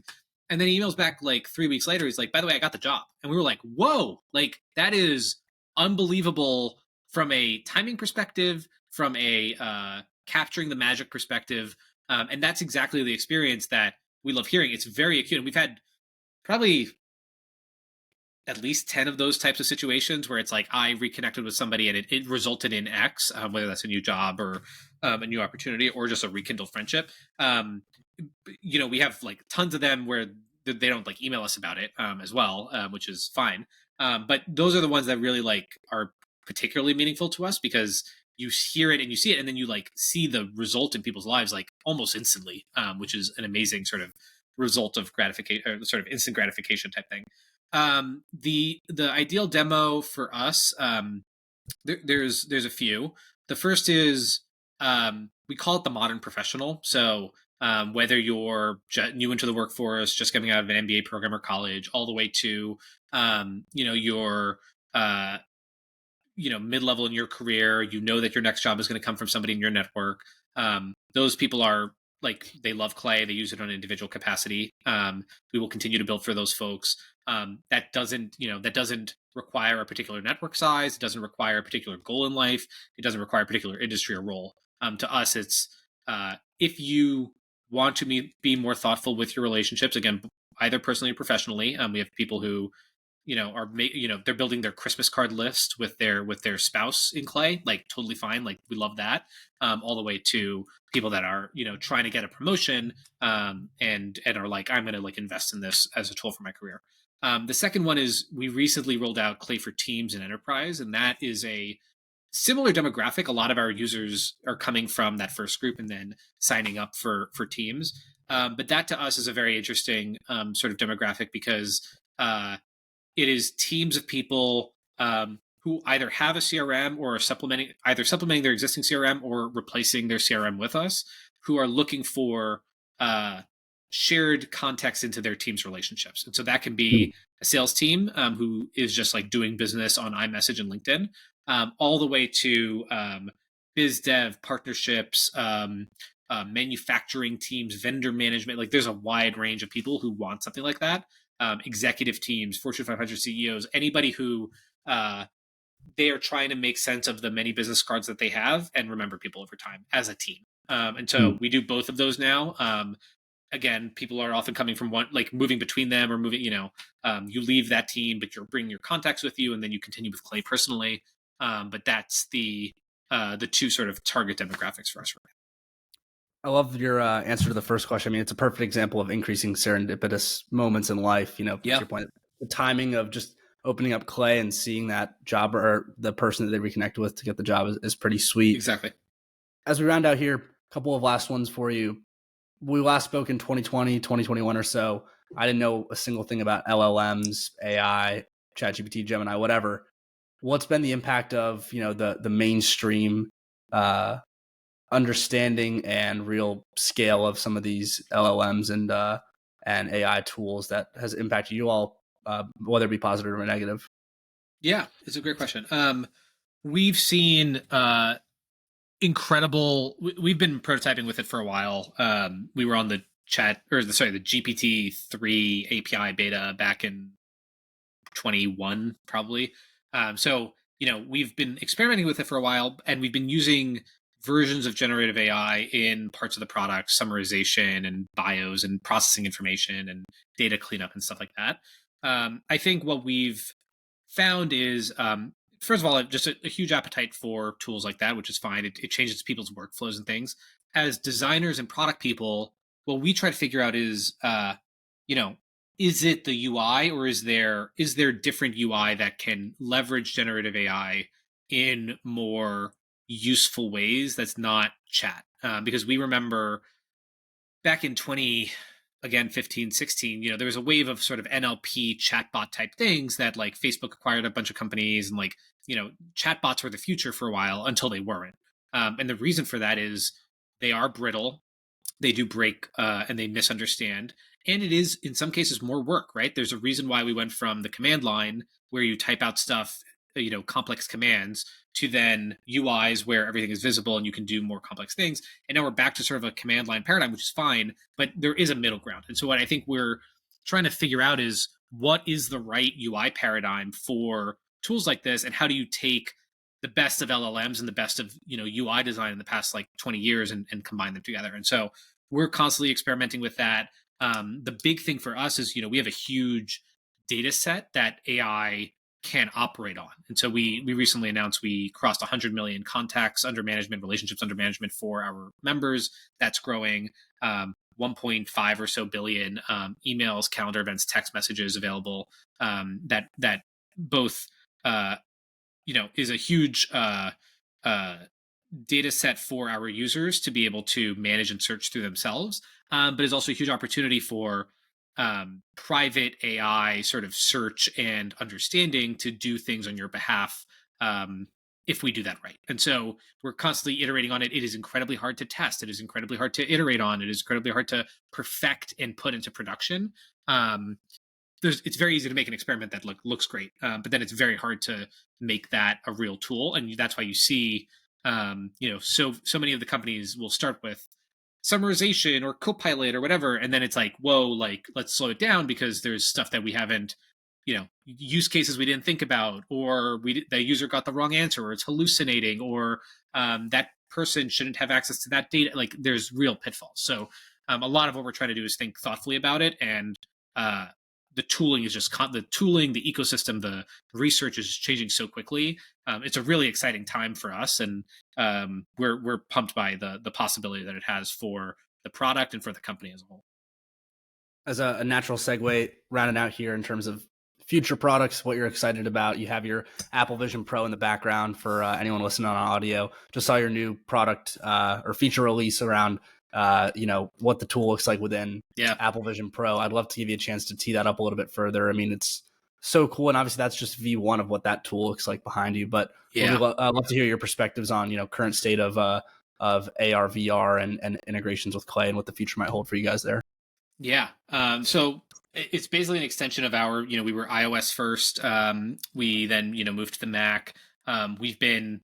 Speaker 2: And then he emails back like 3 weeks later. He's like, by the way, I got the job. And we were like, whoa, like that is unbelievable from a timing perspective, from a capturing the magic perspective. And that's exactly the experience that we love hearing. It's very acute. And we've had probably at least 10 of those types of situations where it's like I reconnected with somebody and it resulted in X, whether that's a new job or a new opportunity or just a rekindled friendship. We have like tons of them where they don't like email us about it as well, which is fine. But those are the ones that really like are particularly meaningful to us because you hear it and you see it and then you like see the result in people's lives like almost instantly, which is an amazing sort of result of gratification or sort of instant gratification type thing. The ideal demo for us, there's a few. The first is we call it the modern professional. So whether you're new into the workforce, just coming out of an MBA program or college, all the way to your mid-level in your career, that your next job is going to come from somebody in your network. Those people are like, they love Clay, they use it on an individual capacity. We will continue to build for those folks. That doesn't require a particular network size. It doesn't require a particular goal in life. It doesn't require a particular industry or role. To us, it's if you want to be more thoughtful with your relationships, again, either personally or professionally. We have people who they're building their Christmas card list with their spouse in Clay, like totally fine, like we love that. All the way to people that are trying to get a promotion and are like, I'm going to like invest in this as a tool for my career. The second one is we recently rolled out Clay for Teams and Enterprise, and that is a similar demographic. A lot of our users are coming from that first group and then signing up for Teams. But that to us is a very interesting sort of demographic because it is teams of people who either have a CRM or are supplementing their existing CRM or replacing their CRM with us, who are looking for shared context into their team's relationships. And so that can be a sales team who is just like doing business on iMessage and LinkedIn, all the way to biz dev partnerships, manufacturing teams, vendor management. Like there's a wide range of people who want something like that. Executive teams, Fortune 500 CEOs, anybody who they are trying to make sense of the many business cards that they have and remember people over time as a team. And so we do both of those now. Again, people are often coming from one, like moving between them or moving, you leave that team, but you're bringing your contacts with you and then you continue with Clay personally. But that's the two sort of target demographics for us right now.
Speaker 1: I love your answer to the first question. I mean, it's a perfect example of increasing serendipitous moments in life. To your point, the timing of just opening up Clay and seeing that job or the person that they reconnect with to get the job is pretty sweet.
Speaker 2: Exactly.
Speaker 1: As we round out here, a couple of last ones for you. We last spoke in 2020, 2021 or so. I didn't know a single thing about LLMs, AI, ChatGPT, Gemini, whatever. What's been the impact of, the mainstream understanding and real scale of some of these LLMs and AI tools that has impacted you all, whether it be positive or negative?
Speaker 2: Yeah, it's a great question. We've seen incredible. We've been prototyping with it for a while. We were on the the GPT-3 API beta back in 21, probably. So we've been experimenting with it for a while, and we've been using versions of generative AI in parts of the product, summarization and bios and processing information and data cleanup and stuff like that. I think what we've found is, first of all, just a huge appetite for tools like that, which is fine. It changes people's workflows and things. As designers and product people, what we try to figure out is, you know, is it the UI, or is there different UI that can leverage generative AI in more useful ways that's not chat? Because we remember back in 20, again 15, 16, there was a wave of sort of NLP chatbot type things that, like, Facebook acquired a bunch of companies, and, like, chatbots were the future for a while until they weren't. And the reason for that is they are brittle, they do break, and they misunderstand, and it is in some cases more work, right? There's a reason why we went from the command line, where you type out stuff, complex commands, to then UIs where everything is visible and you can do more complex things. And now we're back to sort of a command line paradigm, which is fine, but there is a middle ground. And so what I think we're trying to figure out is, what is the right UI paradigm for tools like this, and how do you take the best of LLMs and the best of UI design in the past, like, 20 years, and combine them together. And so we're constantly experimenting with that. The big thing for us is, we have a huge data set that AI can operate on. And so we recently announced we crossed 100 million contacts under management, relationships under management for our members. That's growing. 1.5 or so billion emails, calendar events, text messages available. That both is a huge data set for our users to be able to manage and search through themselves, but is also a huge opportunity for private AI sort of search and understanding to do things on your behalf, if we do that right. And so we're constantly iterating on it. It is incredibly hard to test. It is incredibly hard to iterate on. It is incredibly hard to perfect and put into production. It's very easy to make an experiment that looks great, but then it's very hard to make that a real tool. And that's why you see, so many of the companies will start with summarization or Copilot or whatever, and then it's like, whoa, like, let's slow it down, because there's stuff that we haven't, use cases we didn't think about, or the user got the wrong answer, or it's hallucinating, or that person shouldn't have access to that data. Like, there's real pitfalls. So a lot of what we're trying to do is think thoughtfully about it, and the tooling is just the tooling, the ecosystem, the research is changing so quickly. It's a really exciting time for us, and we're pumped by the possibility that it has for the product and for the company as a whole.
Speaker 1: As a natural segue, rounding out here in terms of future products, what you're excited about. You have your Apple Vision Pro in the background for anyone listening on audio. Just saw your new product or feature release around what the tool looks like within Apple Vision Pro. I'd love to give you a chance to tee that up a little bit further. I mean, it's so cool, and obviously that's just V1 of what that tool looks like behind you. But I'd love to hear your perspectives on current state of AR, VR, and integrations with Clay, and what the future might hold for you guys there.
Speaker 2: Yeah. So it's basically an extension of our, we were iOS first. We then, moved to the Mac. We've been,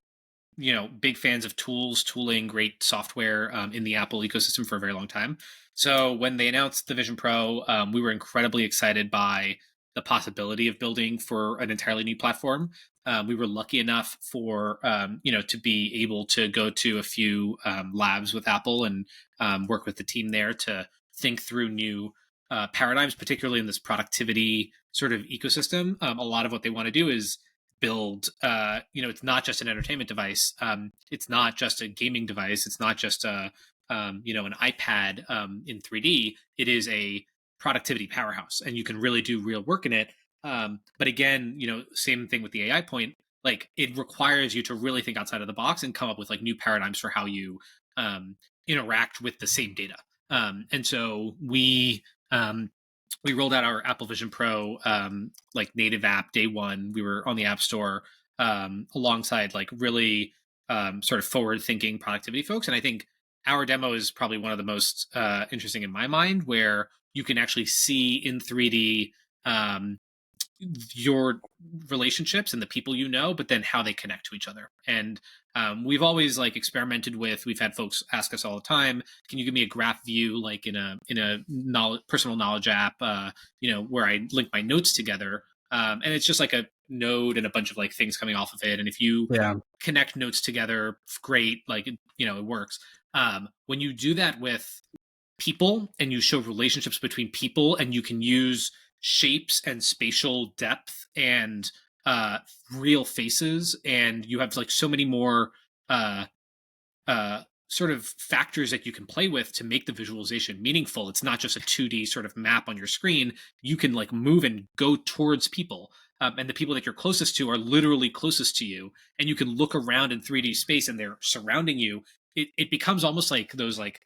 Speaker 2: big fans of tooling, great software in the Apple ecosystem for a very long time. So when they announced the Vision Pro, we were incredibly excited by the possibility of building for an entirely new platform. We were lucky enough for, to be able to go to a few labs with Apple and work with the team there to think through new paradigms, particularly in this productivity sort of ecosystem. A lot of what they want to do is build, it's not just an entertainment device. It's not just a gaming device. It's not just an iPad in 3D. It is a productivity powerhouse, and you can really do real work in it. But again, same thing with the AI point. Like, it requires you to really think outside of the box and come up with like new paradigms for how you interact with the same data. And so we rolled out our Apple Vision Pro like native app day one. We were on the App Store alongside like really sort of forward-thinking productivity folks. And I think our demo is probably one of the most interesting in my mind, where you can actually see in 3D your relationships and the people but then how they connect to each other. And we've always like experimented with, we've had folks ask us all the time, can you give me a graph view like in a personal knowledge app, where I link my notes together. And it's just like a node and a bunch of like things coming off of it. And if you
Speaker 1: Yeah.
Speaker 2: connect nodes together, great, like, it works. When you do that with people and you show relationships between people, and you can use shapes and spatial depth and uh real faces, and you have like so many more uh sort of factors that you can play with to make the visualization meaningful. It's not just a 2D sort of map on your screen. You can like move and go towards people. And the people that you're closest to are literally closest to you. And you can look around in 3D space and they're surrounding you. It becomes almost like those like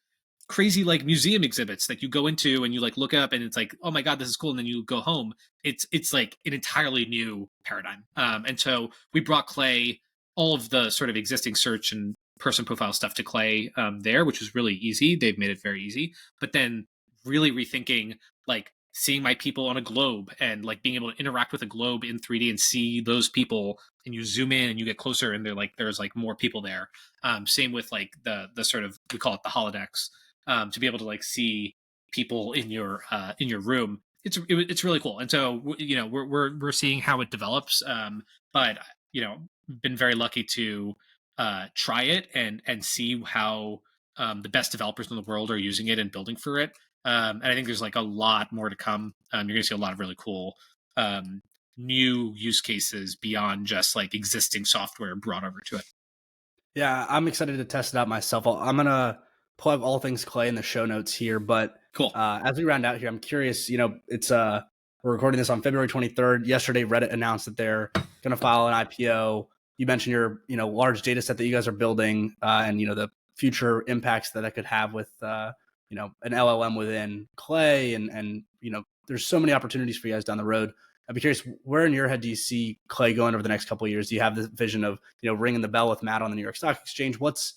Speaker 2: crazy like museum exhibits that you go into and you like look up and it's like, oh my God, this is cool. And then you go home. It's like an entirely new paradigm. And so we brought Clay, all of the sort of existing search and person profile stuff to Clay there, which was really easy. They've made it very easy. But then really rethinking like seeing my people on a globe and like being able to interact with a globe in 3D and see those people, and you zoom in and you get closer and they're like there's like more people there. Same with like the sort of, we call it the holodecks, to be able to like see people in your room. It's really cool. And so we're seeing how it develops. But been very lucky to try it and see how the best developers in the world are using it and building for it. And I think there's like a lot more to come. You're going to see a lot of really cool new use cases beyond just like existing software brought over to it.
Speaker 1: Yeah, I'm excited to test it out myself. I'm gonna plug all things Clay in the show notes here, but
Speaker 2: Cool.
Speaker 1: as we round out here, I'm curious. It's we're recording this on February 23rd. Yesterday, Reddit announced that they're gonna file an IPO. You mentioned your large data set that you guys are building, and the future impacts that could have with an LLM within Clay, and there's so many opportunities for you guys down the road. I'd be curious, where in your head do you see Clay going over the next couple of years? Do you have the vision of, ringing the bell with Matt on the New York Stock Exchange? What's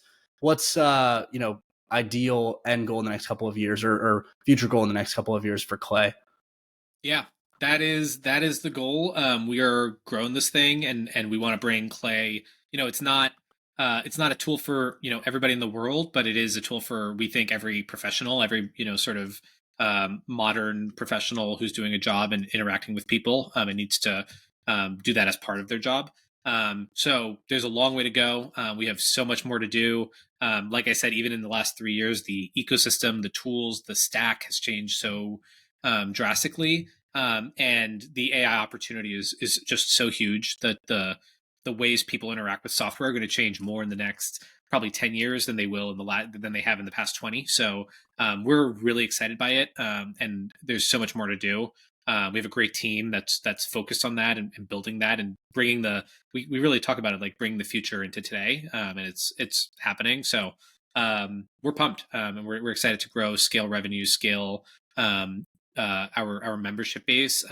Speaker 1: ideal end goal in the next couple of years, or future goal in the next couple of years for Clay?
Speaker 2: Yeah, that is the goal. We are growing this thing, and we want to bring Clay. It's not a tool for everybody in the world, but it is a tool for, we think, every professional, every sort of modern professional who's doing a job and interacting with people, and needs to do that as part of their job. So there's a long way to go. We have so much more to do. Like I said, even in the last 3 years, the ecosystem, the tools, the stack has changed so drastically. And the AI opportunity is just so huge that the ways people interact with software are going to change more in the next probably 10 years than they will than they have in the past 20. So we're really excited by it, and there's so much more to do. We have a great team that's focused on that and building that and bringing we really talk about it like bringing the future into today, and it's happening. So we're pumped, and we're excited to grow, scale revenue, scale our membership base,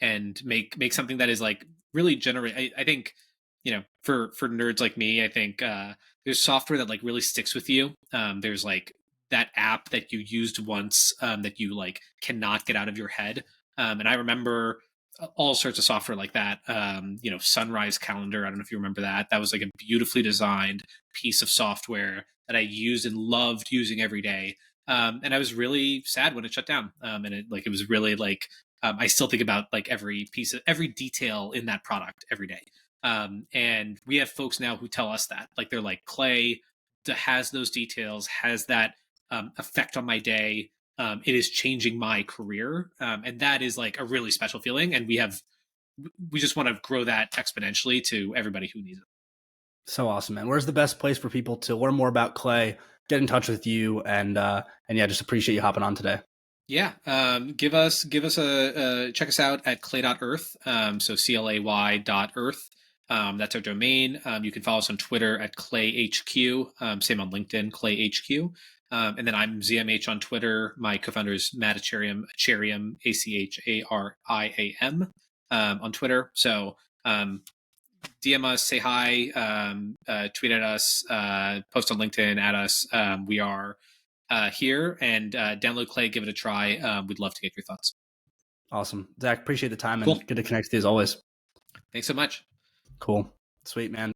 Speaker 2: and make something that is like really generate. I think for nerds like me, I think there's software that like really sticks with you. There's like that app that you used once, that you like cannot get out of your head. And I remember all sorts of software like that. Sunrise Calendar. I don't know if you remember that. That was like a beautifully designed piece of software that I used and loved using every day. And I was really sad when it shut down. And it was really like, I still think about like every detail in that product every day. And we have folks now who tell us that, like, they're like, Clay has those details, has that effect on my day. It is changing my career. And that is like a really special feeling. And we just want to grow that exponentially to everybody who needs it.
Speaker 1: So awesome, man. Where's the best place for people to learn more about Clay, get in touch with you, and yeah, just appreciate you hopping on today.
Speaker 2: Yeah. Give us check us out at clay.earth. So CLAY.earth. That's our domain. You can follow us on Twitter at ClayHQ. Same on LinkedIn, ClayHQ. And then I'm ZMH on Twitter. My co-founder is Matt Achariam, Achariam, on Twitter. So DM us, say hi, tweet at us, post on LinkedIn at us. We are here, and download Clay, give it a try. We'd love to get your thoughts.
Speaker 1: Awesome. Zach, appreciate the time,
Speaker 2: Cool.
Speaker 1: and good to connect with you as always.
Speaker 2: Thanks so much.
Speaker 1: Cool. Sweet, man.